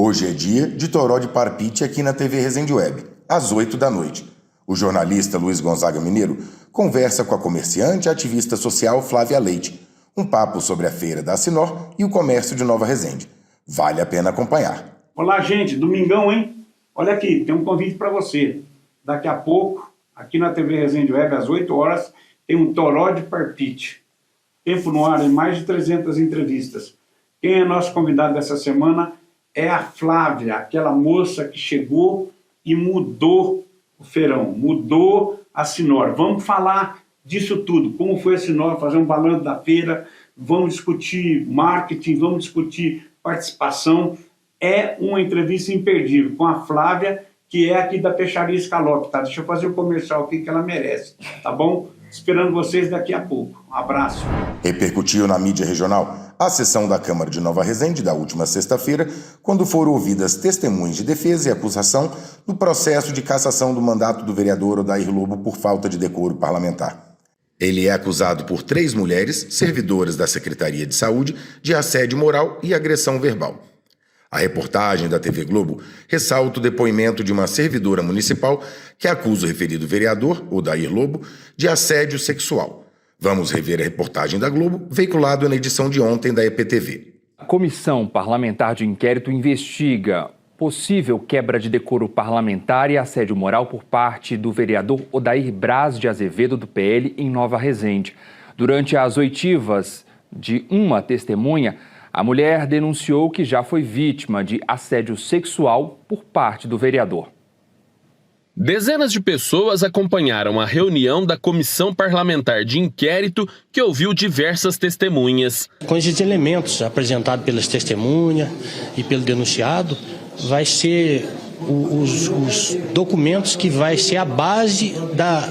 Hoje é dia de Toró de Parpite aqui na TV Resende Web, às 8 da noite. O jornalista Luiz Gonzaga Mineiro conversa com a comerciante e ativista social Flávia Leite. Um papo sobre a feira da Assinor e o comércio de Nova Resende. Vale a pena acompanhar. Olá, gente. Domingão, hein? Olha aqui, tem um convite para você. Daqui a pouco, aqui na TV Resende Web, às 8 horas, tem um Toró de Parpite. Tempo no ar, em mais de 300 entrevistas. Quem é nosso convidado dessa semana é a Flávia, aquela moça que chegou e mudou o feirão, mudou a Assinor. Vamos falar disso tudo, como foi a Assinor, fazer um balanço da feira, vamos discutir marketing, vamos discutir participação. É uma entrevista imperdível com a Flávia, que é aqui da Peixaria Scalope, tá? Deixa eu fazer o comercial aqui que ela merece, tá bom? Esperando vocês daqui a pouco. Um abraço. Repercutiu na mídia regional a sessão da Câmara de Nova Resende da última sexta-feira, quando foram ouvidas testemunhas de defesa e acusação no processo de cassação do mandato do vereador Odair Lobo por falta de decoro parlamentar. Ele é acusado por 3 mulheres, servidoras da Secretaria de Saúde, de assédio moral e agressão verbal. A reportagem da TV Globo ressalta o depoimento de uma servidora municipal que acusa o referido vereador, Odair Lobo, de assédio sexual. Vamos rever a reportagem da Globo, veiculada na edição de ontem da EPTV. A Comissão Parlamentar de Inquérito investiga possível quebra de decoro parlamentar e assédio moral por parte do vereador Odair Braz de Azevedo, do PL, em Nova Resende. Durante as oitivas de uma testemunha, a mulher denunciou que já foi vítima de assédio sexual por parte do vereador. Dezenas de pessoas acompanharam a reunião da Comissão Parlamentar de Inquérito, que ouviu diversas testemunhas. Com esses elementos apresentados pelas testemunhas e pelo denunciado, vai ser os documentos que vai ser a base da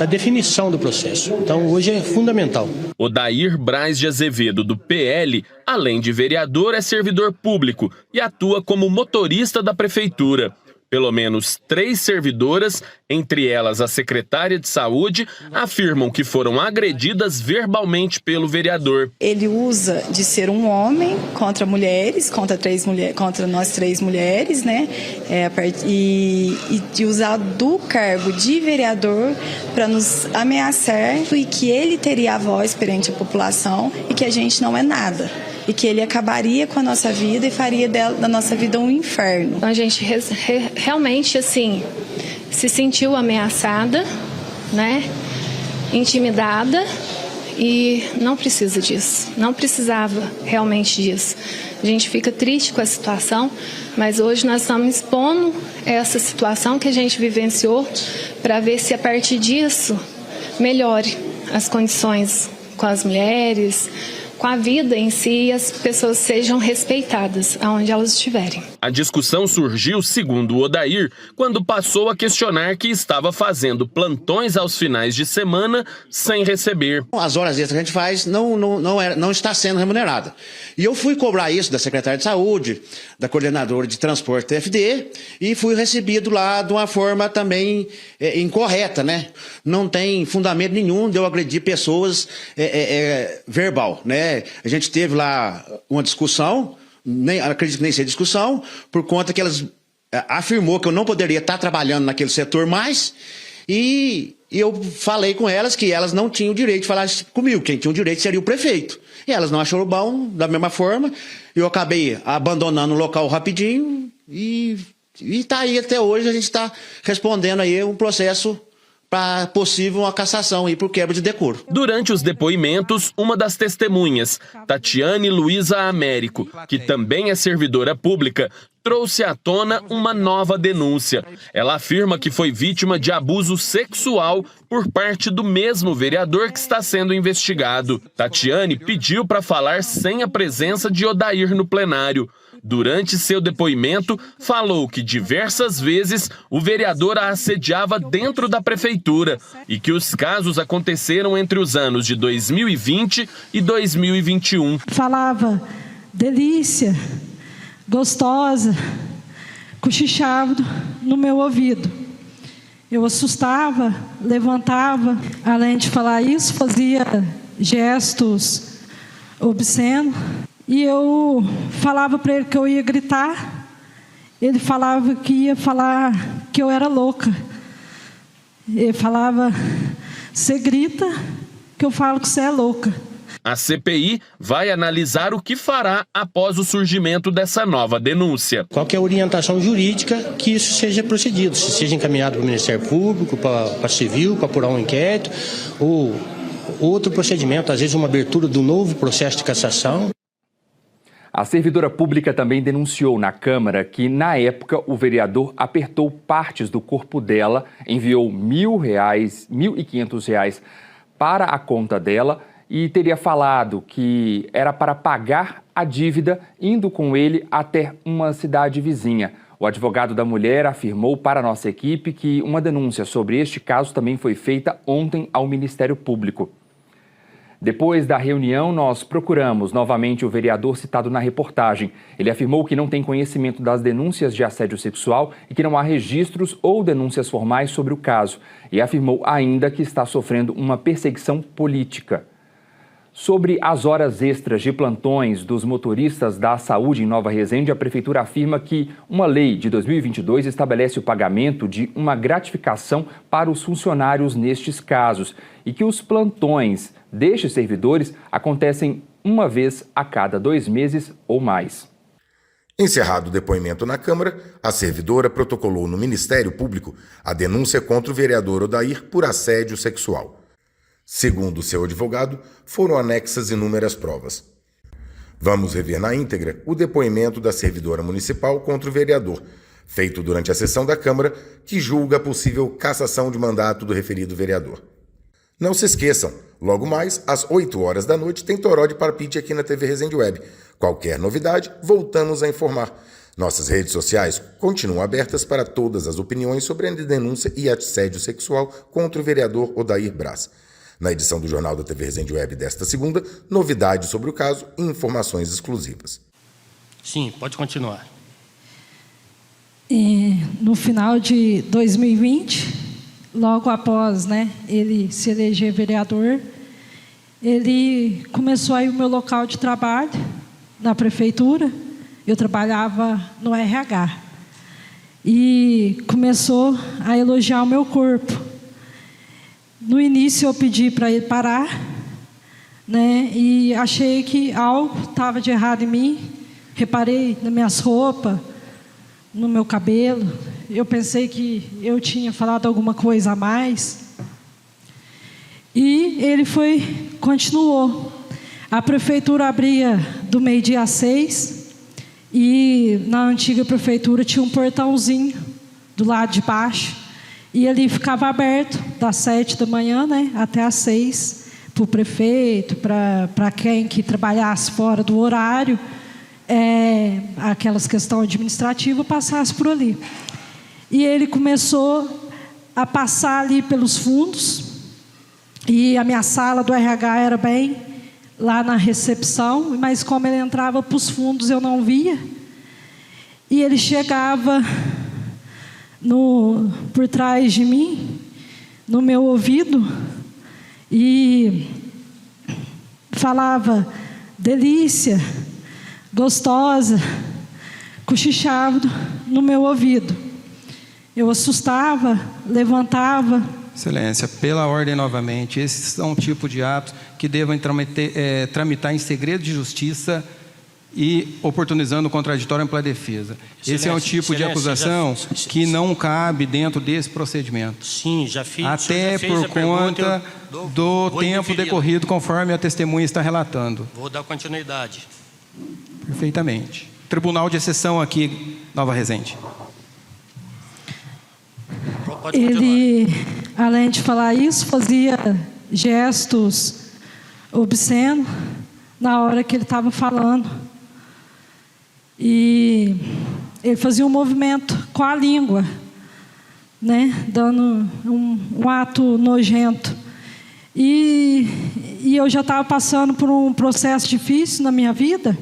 definição do processo. Então, hoje é fundamental. Odair Braz de Azevedo, do PL, além de vereador, é servidor público e atua como motorista da prefeitura. Pelo menos 3 servidoras, entre elas a secretária de saúde, afirmam que foram agredidas verbalmente pelo vereador. Ele usa de ser um homem contra mulheres, contra nós 3 mulheres, né? E de usar do cargo de vereador para nos ameaçar e que ele teria a voz perante a população e que a gente não é nada. E que ele acabaria com a nossa vida e faria da nossa vida um inferno. A gente realmente, assim, se sentiu ameaçada, né? Intimidada e não precisa disso. Não precisava realmente disso. A gente fica triste com a situação, mas hoje nós estamos expondo essa situação que a gente vivenciou para ver se a partir disso melhore as condições com as mulheres, com a vida em si, e as pessoas sejam respeitadas aonde elas estiverem. A discussão surgiu, segundo o Odair, quando passou a questionar que estava fazendo plantões aos finais de semana sem receber. As horas extras que a gente faz não está sendo remunerada. E eu fui cobrar isso da secretária de saúde, da coordenadora de transporte da FDE, e fui recebido lá de uma forma também incorreta, né? Não tem fundamento nenhum de eu agredir pessoas verbal, né? A gente teve lá uma discussão, acredito que nem seja discussão, por conta que elas afirmou que eu não poderia estar trabalhando naquele setor mais, e eu falei com elas que elas não tinham o direito de falar comigo, quem tinha o direito seria o prefeito. E elas não acharam bom, da mesma forma, eu acabei abandonando o local rapidinho e está aí até hoje, a gente está respondendo aí um processo para possível uma cassação aí por quebra de decoro. Durante os depoimentos, uma das testemunhas, Tatiane Luiza Américo, que também é servidora pública, trouxe à tona uma nova denúncia. Ela afirma que foi vítima de abuso sexual por parte do mesmo vereador que está sendo investigado. Tatiane pediu para falar sem a presença de Odair no plenário. Durante seu depoimento, falou que diversas vezes o vereador a assediava dentro da prefeitura e que os casos aconteceram entre os anos de 2020 e 2021. Falava delícia, gostosa, cochichava no meu ouvido. Eu assustava, levantava, além de falar isso, fazia gestos obscenos. E eu falava para ele que eu ia gritar. Ele falava que ia falar que eu era louca. Ele falava, você grita que eu falo que você é louca. A CPI vai analisar o que fará após o surgimento dessa nova denúncia. Qual que é a orientação jurídica que isso seja procedido, se seja encaminhado para o Ministério Público, para a Civil, para apurar um inquérito, ou outro procedimento, às vezes uma abertura do novo processo de cassação. A servidora pública também denunciou na Câmara que, na época, o vereador apertou partes do corpo dela, enviou R$ 1.500 para a conta dela e teria falado que era para pagar a dívida, indo com ele até uma cidade vizinha. O advogado da mulher afirmou para a nossa equipe que uma denúncia sobre este caso também foi feita ontem ao Ministério Público. Depois da reunião, nós procuramos novamente o vereador citado na reportagem. Ele afirmou que não tem conhecimento das denúncias de assédio sexual e que não há registros ou denúncias formais sobre o caso. E afirmou ainda que está sofrendo uma perseguição política. Sobre as horas extras de plantões dos motoristas da saúde em Nova Resende, a Prefeitura afirma que uma lei de 2022 estabelece o pagamento de uma gratificação para os funcionários nestes casos e que os plantões destes servidores acontecem uma vez a cada 2 meses ou mais. Encerrado o depoimento na Câmara, a servidora protocolou no Ministério Público a denúncia contra o vereador Odair por assédio sexual. Segundo seu advogado, foram anexas inúmeras provas. Vamos rever na íntegra o depoimento da servidora municipal contra o vereador, feito durante a sessão da Câmara, que julga a possível cassação de mandato do referido vereador. Não se esqueçam, logo mais, às 8 horas da noite, tem Toró de Palpite aqui na TV Resende Web. Qualquer novidade, voltamos a informar. Nossas redes sociais continuam abertas para todas as opiniões sobre a denúncia e assédio sexual contra o vereador Odair Braz. Na edição do Jornal da TV Resende Web desta segunda, novidades sobre o caso e informações exclusivas. Sim, pode continuar. No final de 2020, logo após ele se eleger vereador, ele começou a ir ao meu local de trabalho, na prefeitura. Eu trabalhava no RH. E começou a elogiar o meu corpo. No início eu pedi para ele parar, e achei que algo estava de errado em mim. Reparei nas minhas roupas, no meu cabelo. Eu pensei que eu tinha falado alguma coisa a mais. E ele continuou. A prefeitura abria do meio-dia às 6, e na antiga prefeitura tinha um portãozinho do lado de baixo. E ali ficava aberto das 7 da manhã, até às 6, para o prefeito, para quem que trabalhasse fora do horário, aquelas questões administrativas, passasse por ali. E ele começou a passar ali pelos fundos, e a minha sala do RH era bem lá na recepção, mas como ele entrava para os fundos eu não via. E ele chegava por trás de mim, no meu ouvido, e falava, delícia, gostosa, cochichava no meu ouvido. Eu assustava, levantava. Excelência, pela ordem novamente, esses são o tipo de atos que devem tramitar em segredo de justiça e oportunizando o contraditório ampla defesa. Esse é um tipo de acusação que não cabe dentro desse procedimento. Sim, já fiz. Até por conta do tempo decorrido, conforme a testemunha está relatando. Vou dar continuidade. Perfeitamente. Tribunal de Exceção aqui, Nova Resende. Ele, além de falar isso, fazia gestos obscenos na hora que ele estava falando. E ele fazia um movimento com a língua, dando um ato nojento. E eu já estava passando por um processo difícil na minha vida,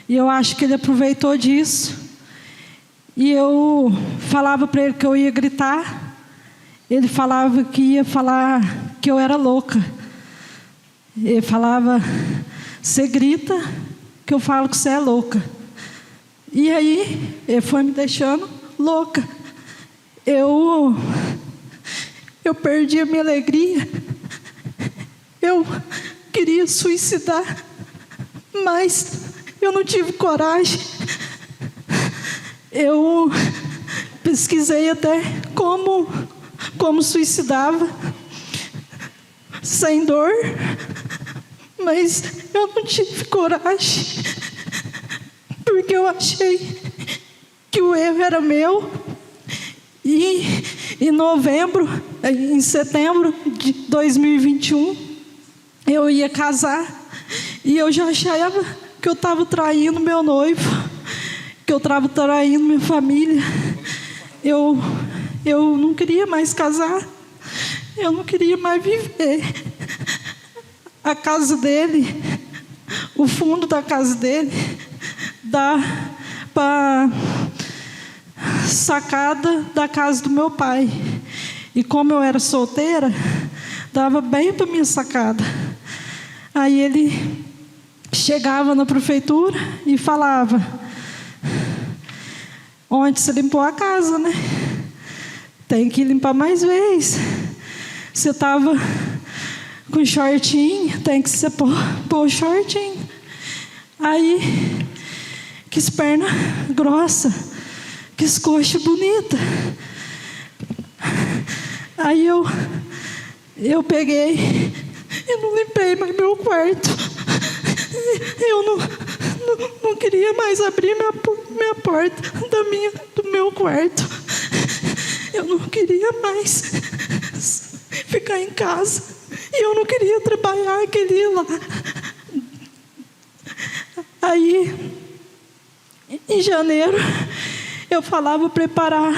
e eu acho que ele aproveitou disso. E eu falava para ele que eu ia gritar, ele falava que ia falar que eu era louca. Ele falava, você grita que eu falo que você é louca. E aí, ele foi me deixando louca. Eu perdi a minha alegria. Eu queria suicidar, mas eu não tive coragem. Eu pesquisei até como suicidava, sem dor, mas eu não tive coragem, porque eu achei que o erro era meu. E em setembro de 2021, eu ia casar e eu já achava que eu estava traindo meu noivo, que eu estava traindo minha família. Eu não queria mais casar, eu não queria mais viver. A casa dele, o fundo da casa dele, dá para sacada da casa do meu pai. E como eu era solteira, dava bem para minha sacada. Aí ele chegava na prefeitura e falava: onde você limpou a casa, né? Tem que limpar mais vezes. Você estava com shortinho, tem que você pôr shortinho. Aí, que perna grossa, que coxa bonita. Aí eu peguei e não limpei mais meu quarto. Eu não queria mais abrir minha porta do meu quarto. Eu não queria mais ficar em casa. E eu não queria trabalhar aquele lá. Aí, em janeiro, eu falava preparar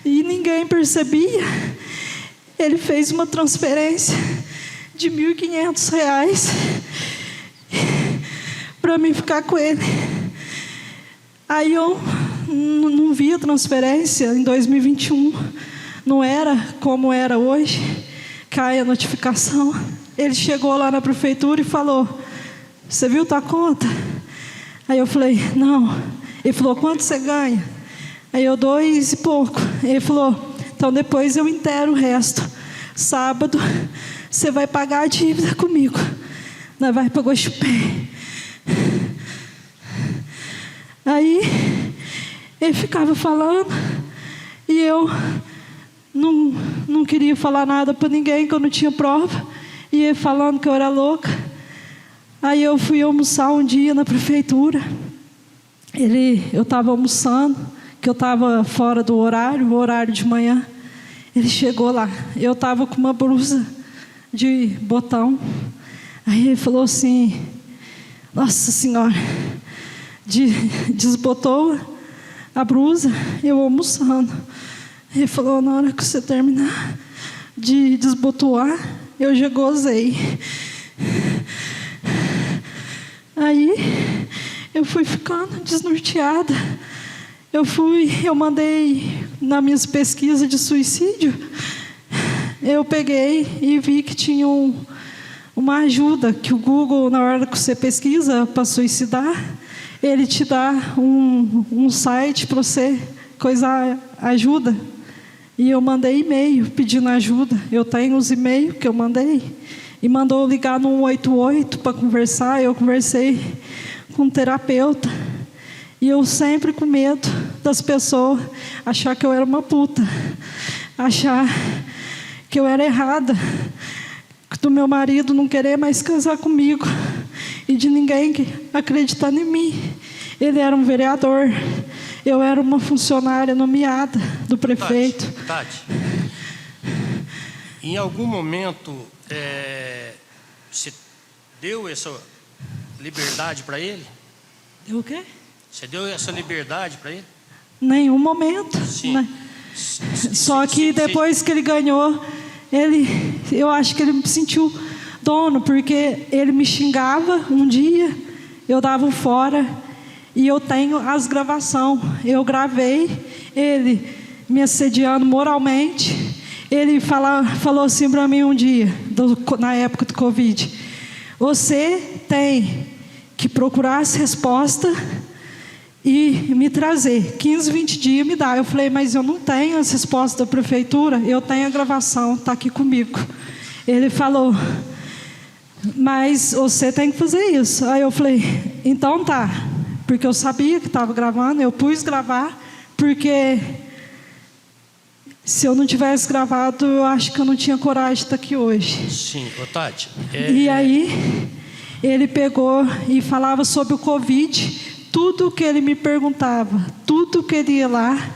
e ninguém percebia. Ele fez uma transferência de R$ 1.500 para mim ficar com ele. Aí eu não vi a transferência em 2021. Não era como era hoje. Cai a notificação. Ele chegou lá na prefeitura e falou: você viu tua conta? Aí eu falei: não. Ele falou: quanto você ganha? Aí eu: 2 e pouco. Ele falou: então depois eu inteiro o resto. Sábado você vai pagar a dívida comigo. Nós vai para Guaxupé. Aí ele ficava falando e eu não queria falar nada para ninguém, que eu não tinha prova. E ele falando que eu era louca. Aí eu fui almoçar um dia na prefeitura. Eu estava almoçando, que eu estava fora do horário, o horário de manhã. Ele chegou lá, eu estava com uma blusa de botão. Aí ele falou assim: nossa senhora, desbotou a blusa, eu almoçando. Ele falou: na hora que você terminar de desbotoar, eu já gozei. Aí eu fui ficando desnorteada. Eu mandei nas minhas pesquisas de suicídio. Eu peguei e vi que tinha uma ajuda, que o Google, na hora que você pesquisa para suicidar, ele te dá um site para você coisar ajuda. E eu mandei e-mail pedindo ajuda. Eu tenho os e-mails que eu mandei. E mandou ligar no 188 para conversar. Eu conversei com um terapeuta. E eu sempre com medo das pessoas achar que eu era uma puta. Achar que eu era errada. Do meu marido não querer mais casar comigo. E de ninguém acreditar em mim. Ele era um vereador. Eu era uma funcionária nomeada do prefeito. Tati, em algum momento você deu essa liberdade para ele? Deu o quê? Você deu essa liberdade para ele? Nenhum momento. Sim. Né? Só que depois que ele ganhou, eu acho que ele me sentiu dono, porque ele me xingava um dia, eu dava fora, e eu tenho as gravações. Eu gravei ele me assediando moralmente. Ele falou assim para mim um dia, na época do Covid: você tem que procurasse resposta e me trazer. 15, 20 dias me dá. Eu falei, mas eu não tenho as respostas da prefeitura, eu tenho a gravação, está aqui comigo. Ele falou, mas você tem que fazer isso. Aí eu falei, então tá, porque eu sabia que estava gravando, eu pus gravar, porque se eu não tivesse gravado, eu acho que eu não tinha coragem de estar aqui hoje. Sim, Tati. E aí, ele pegou e falava sobre o Covid, tudo que ele me perguntava, tudo que ele ia lá,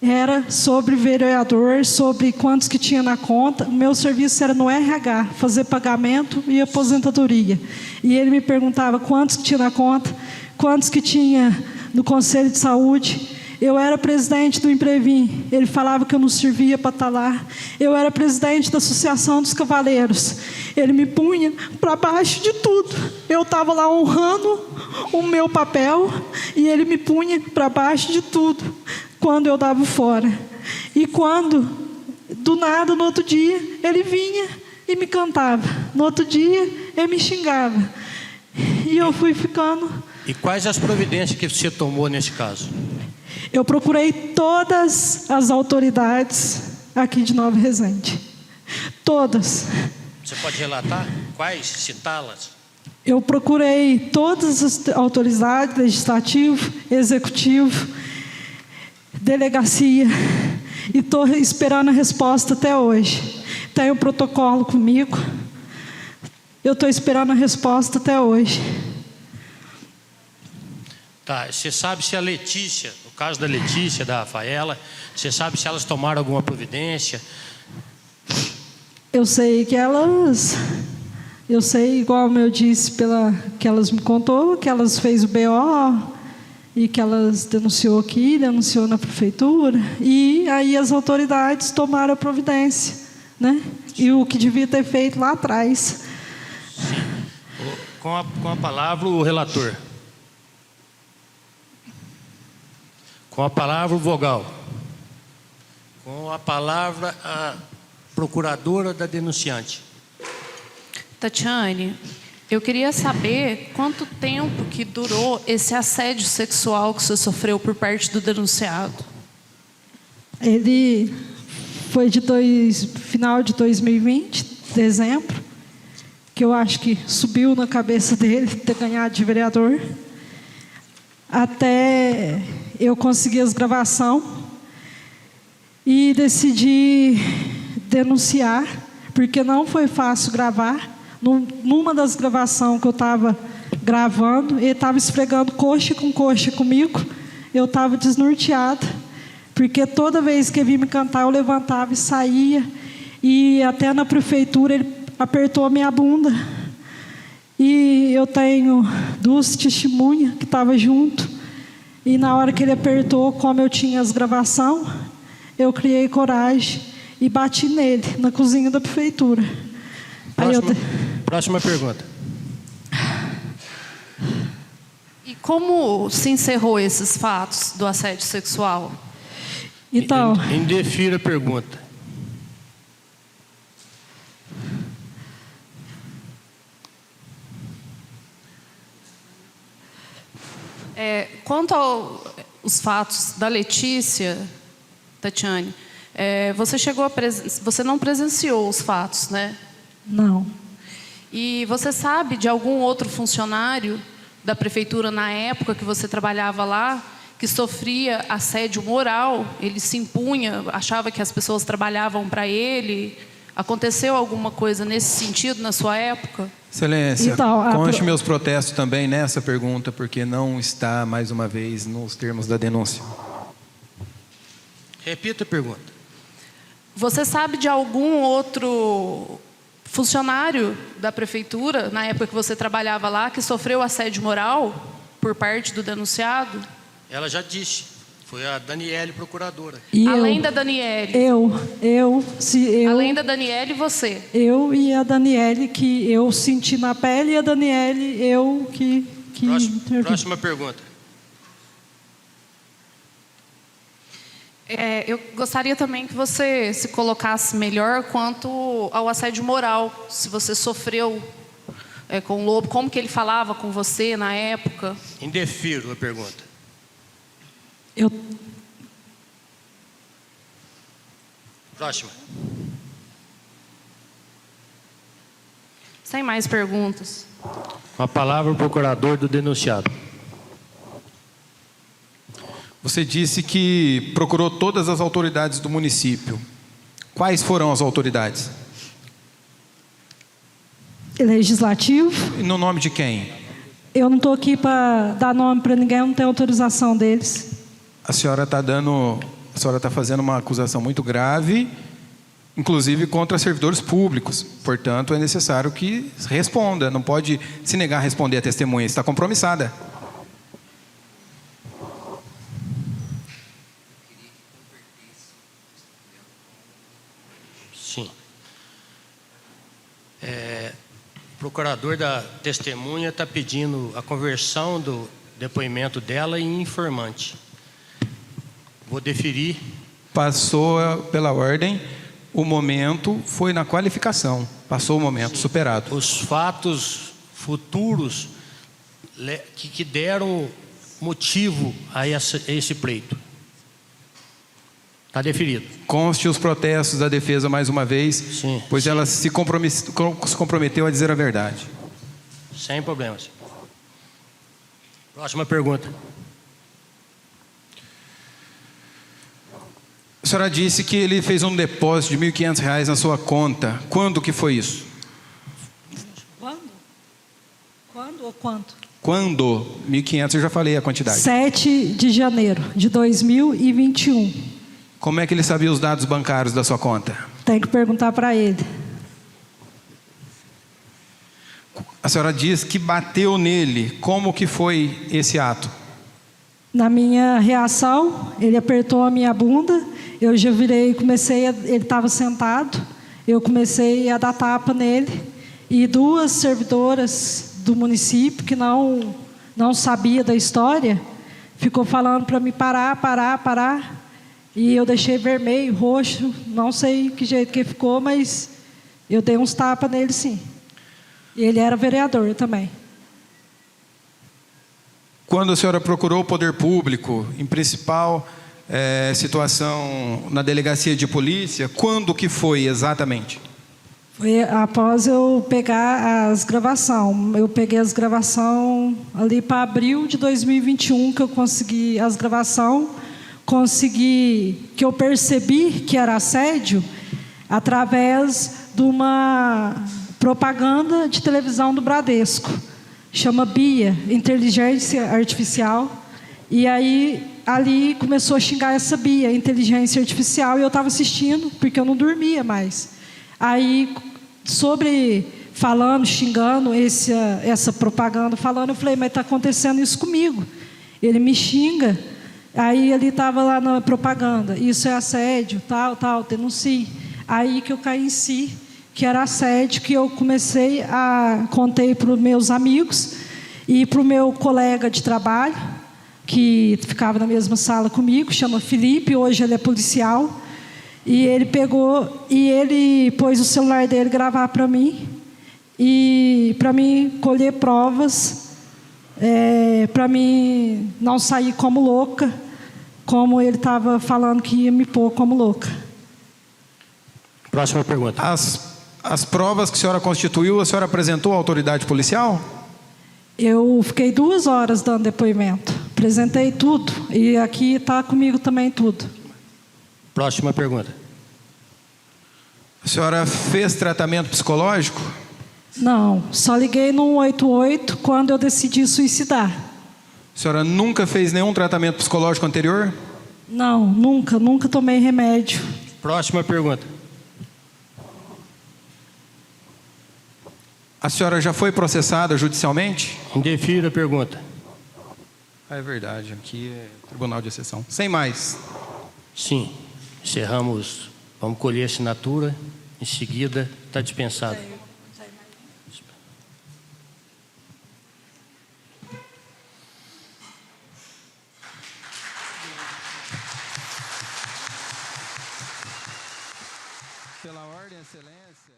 era sobre vereador, sobre quantos que tinha na conta. O meu serviço era no RH, fazer pagamento e aposentadoria. E ele me perguntava quantos que tinha na conta, quantos que tinha no Conselho de Saúde. Eu era presidente do Imprevim, ele falava que eu não servia para estar lá. Eu era presidente da Associação dos Cavaleiros, ele me punha para baixo de tudo. Eu estava lá honrando o meu papel e ele me punha para baixo de tudo quando eu dava fora. E quando, do nada, no outro dia, ele vinha e me cantava. No outro dia, ele me xingava. E eu fui ficando... E quais as providências que você tomou nesse caso? Eu procurei todas as autoridades aqui de Nova Resende. Todas. Você pode relatar? Quais? Citá-las? Eu procurei todas as autoridades, legislativo, executivo, delegacia, e estou esperando a resposta até hoje. Tem um protocolo comigo. Eu estou esperando a resposta até hoje. Tá, você sabe se a Letícia, no caso da Letícia, da Rafaela, você sabe se elas tomaram alguma providência? Eu sei que elas... Eu sei, igual eu disse, que elas me contou, que elas fez o BO e que elas denunciou aqui, denunciou na prefeitura. E aí as autoridades tomaram a providência, né? E o que devia ter feito lá atrás. Sim. Com a palavra, o relator. Com a palavra, o vogal. Com a palavra, a procuradora da denunciante. Tatiane, eu queria saber quanto tempo que durou esse assédio sexual que você sofreu por parte do denunciado. Ele foi final de 2020, dezembro, que eu acho que subiu na cabeça dele ter ganhado de vereador, até eu conseguir as gravações e decidi denunciar, porque não foi fácil gravar. Numa das gravações que eu estava gravando, ele estava esfregando coxa com coxa comigo, eu estava desnorteada, porque toda vez que ele vinha me cantar, eu levantava e saía, e até na prefeitura ele apertou a minha bunda. E eu tenho 2 testemunhas que estavam junto, e na hora que ele apertou, como eu tinha as gravações, eu criei coragem e bati nele, na cozinha da prefeitura. Próxima pergunta. E como se encerrou esses fatos do assédio sexual? Então, Indefira a pergunta. Quanto aos fatos da Letícia, Tatiane, você não presenciou os fatos, né? não. E você sabe de algum outro funcionário da prefeitura na época que você trabalhava lá que sofria assédio moral? Ele se impunha, achava que as pessoas trabalhavam para ele? Aconteceu alguma coisa nesse sentido na sua época? Excelência, Então, conste meus protestos também nessa pergunta, porque não está, mais uma vez, nos termos da denúncia. Repita a pergunta. Você sabe de algum outro funcionário da prefeitura, na época que você trabalhava lá, que sofreu assédio moral por parte do denunciado? Ela já disse. Foi a Daniele, procuradora. E Além da Daniele? Além da Daniele, você? Eu e a Daniele, que eu senti na pele, e a Daniele, eu que Próxima pergunta. Eu gostaria também que você se colocasse melhor quanto ao assédio moral, se você sofreu com o Lobo? Como que ele falava com você na época? Indefiro a pergunta. Próxima. Sem mais perguntas. Com a palavra o procurador do denunciado. Você disse que procurou todas as autoridades do município. Quais foram as autoridades? Legislativo. E no nome de quem? Eu não estou aqui para dar nome para ninguém, eu não tenho autorização deles. A senhora está fazendo uma acusação muito grave, inclusive contra servidores públicos. Portanto, é necessário que responda. Não pode se negar a responder a testemunha. Está compromissada. Sim. O procurador da testemunha está pedindo a conversão do depoimento dela em informante. Vou deferir. Passou pela ordem, o momento foi na qualificação. Passou o momento, superado. Os fatos futuros que deram motivo a esse pleito. Está deferido. Conste os protestos da defesa mais uma vez, Sim, pois ela se comprometeu a dizer a verdade. Sem problemas. Próxima pergunta. A senhora disse que ele fez um depósito de R$ 1.500 na sua conta. Quando que foi isso? Quando ou quanto? Quando? 1.500, eu já falei a quantidade. 7 de janeiro de 2021. Como é que ele sabia os dados bancários da sua conta? Tem que perguntar para ele. A senhora diz que bateu nele. Como que foi esse ato? Na minha reação, ele apertou a minha bunda, eu já virei, ele estava sentado, eu comecei a dar tapa nele, e 2 servidoras do município, que não sabia da história, ficou falando para me parar, e eu deixei vermelho, roxo, não sei que jeito que ficou, mas eu dei uns tapas nele sim. E ele era vereador também. Quando a senhora procurou o poder público, em principal situação na delegacia de polícia, quando que foi exatamente? Foi após eu pegar as gravações. Eu peguei as gravações ali para abril de 2021, que eu consegui as gravações. Que eu percebi que era assédio através de uma propaganda de televisão do Bradesco. Chama BIA, Inteligência Artificial. E aí, ali começou a xingar essa BIA, Inteligência Artificial, e eu estava assistindo, porque eu não dormia mais. Aí, xingando essa propaganda, eu falei, mas está acontecendo isso comigo. Ele me xinga. Aí ele estava lá na propaganda, isso é assédio, tal, denuncie. Aí que eu caí em si, que era assédio, que eu contei para os meus amigos e para o meu colega de trabalho, que ficava na mesma sala comigo, chama Felipe, hoje ele é policial, e ele pôs o celular dele gravar para mim, e para mim colher provas, para mim não sair como louca, como ele estava falando que ia me pôr como louca. Próxima pergunta. As provas que a senhora constituiu, a senhora apresentou à autoridade policial? Eu fiquei 2 horas dando depoimento. Apresentei tudo. E aqui está comigo também tudo. Próxima pergunta. A senhora fez tratamento psicológico? Não, só liguei no 188 quando eu decidi suicidar. A senhora nunca fez nenhum tratamento psicológico anterior? Não, nunca tomei remédio. Próxima pergunta. A senhora já foi processada judicialmente? Indefiro a pergunta. É verdade, aqui é Tribunal de Exceção. Sem mais. Sim, encerramos. Vamos colher a assinatura. Em seguida, está dispensado. Pela ordem, excelência.